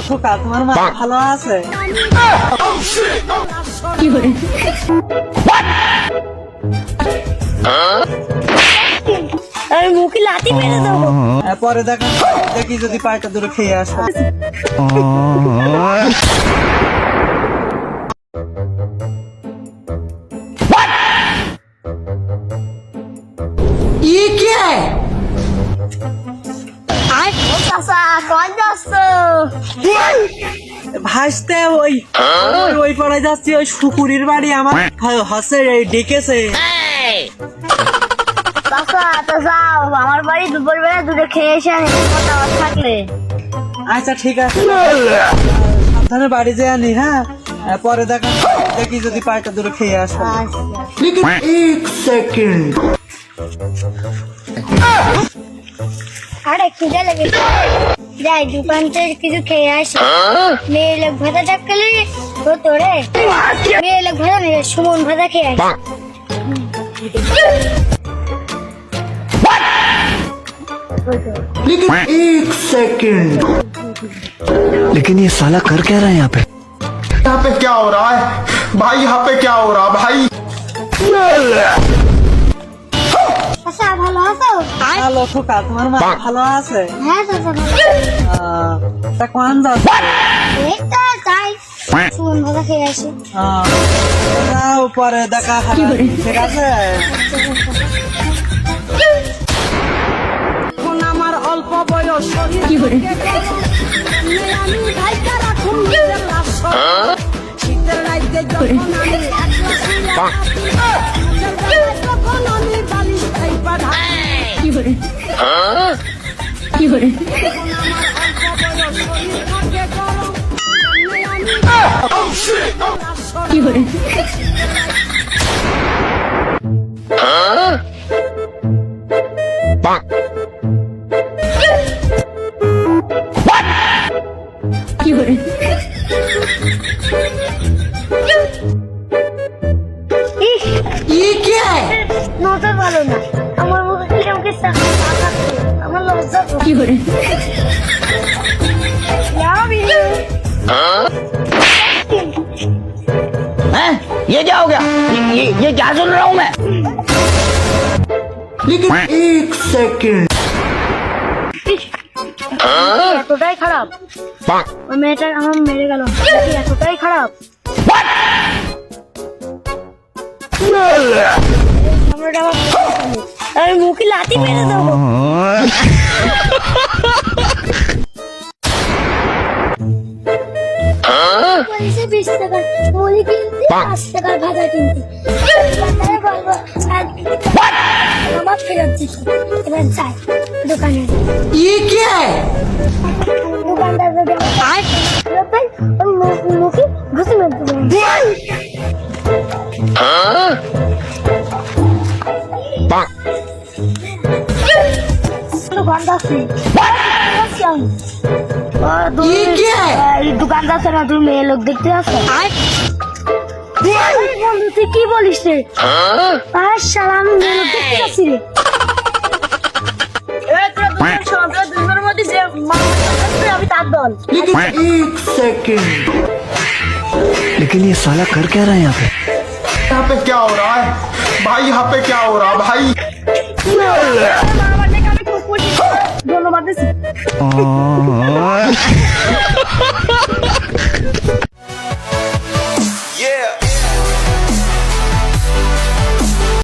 খোকা তোমার মা ভালো আছে? আমি মুখে লাথি মেরে দেবো। পরে দেখি যদি পায়টা দূরে খেয়ে আসো। ये क्या है? ও চাচা কই যাচ্ছ? ভাসতে ওই পাড়ায় যাচ্ছি, ওই শুকুরির বাড়ি আমার হসে ডেকেছে। চাচা তো যাও, আমার বাড়ি দুপুরবেলা দুটো খেয়ে এসে কথা থাকলে। আচ্ছা ঠিক আছে, সাবধানে বাড়ি যেয়ে আনি। হ্যাঁ, পরে দেখি যদি পায়টা দূরে খেয়ে আসো। लेकिन एक सेकंड আরে খিদে লেগেছে, যাই দোকান থেকে কিছু খেয়ে আসি। মেয়ে লোক ভাজা ডাকলে তো তোরে মেয়ে লোক ভাজা নেই, সুমন ভাজা খেয়ে আসি। लेकिन एक सेकंड लेकिन ये साला कर क्या रहा है यहाँ पे? यहाँ पे क्या हो रहा है भाई? यहाँ पे क्या हो रहा है भाई? চাচা ভালো আছো? ভালো খোকা তোমার মা ভালো আছে? হ্যাঁ চাচা ভালো। তা কোন যাচ্ছে? এই তো তাই সুমন ভাজা খেয়ে আসি। যাও, পরে দেখা হবে, ঠিক আছে? আমার অল্প বয়স শীতের রাইতে যখন আমি একলা শুইয়া থাকি, তখন আমি বালিশ খাইবা ঢাকি। ये क्या है? নজর ভালো না, আমার মুখে কিরম কি আমার লজ্জা কি করে। ये क्या हो गया? ये क्या सुन रहा हूँ मैं? लेकिन एक सेकंड এতটাই খারাপ ওই মেয়েটা আমার মেরে গেল, এতটাই খারাপ। আমি মুখে লাথি মেরে দেবো। বলেছে 20 টাকার মুড়ি কিনতে, 5 টাকার ভাজা কিনতে। বাজারে বলবো আমার ফেরত দিতে। এবার যাই দোকানে। ये क्या है? দোকানদার যদি ফেরত দেয়, আমি মুখে ঘুষি মেরে দেবো। ये क्या है? দোকানদার না, তুমি মেয়ে লোক দেখতে আসো। তুই কি বলিস রে? আর শালা আমি মেয়ে লোক দেখতে আসছি রে। আমি তার দল। लेकिन एक सेकंड लेकिन ये साला कर क्या रहा है यहाँ पे? यहाँ पे क्या हो रहा है भाई? यहाँ पे क्या हो रहा है भाई? ধন্যবাদ।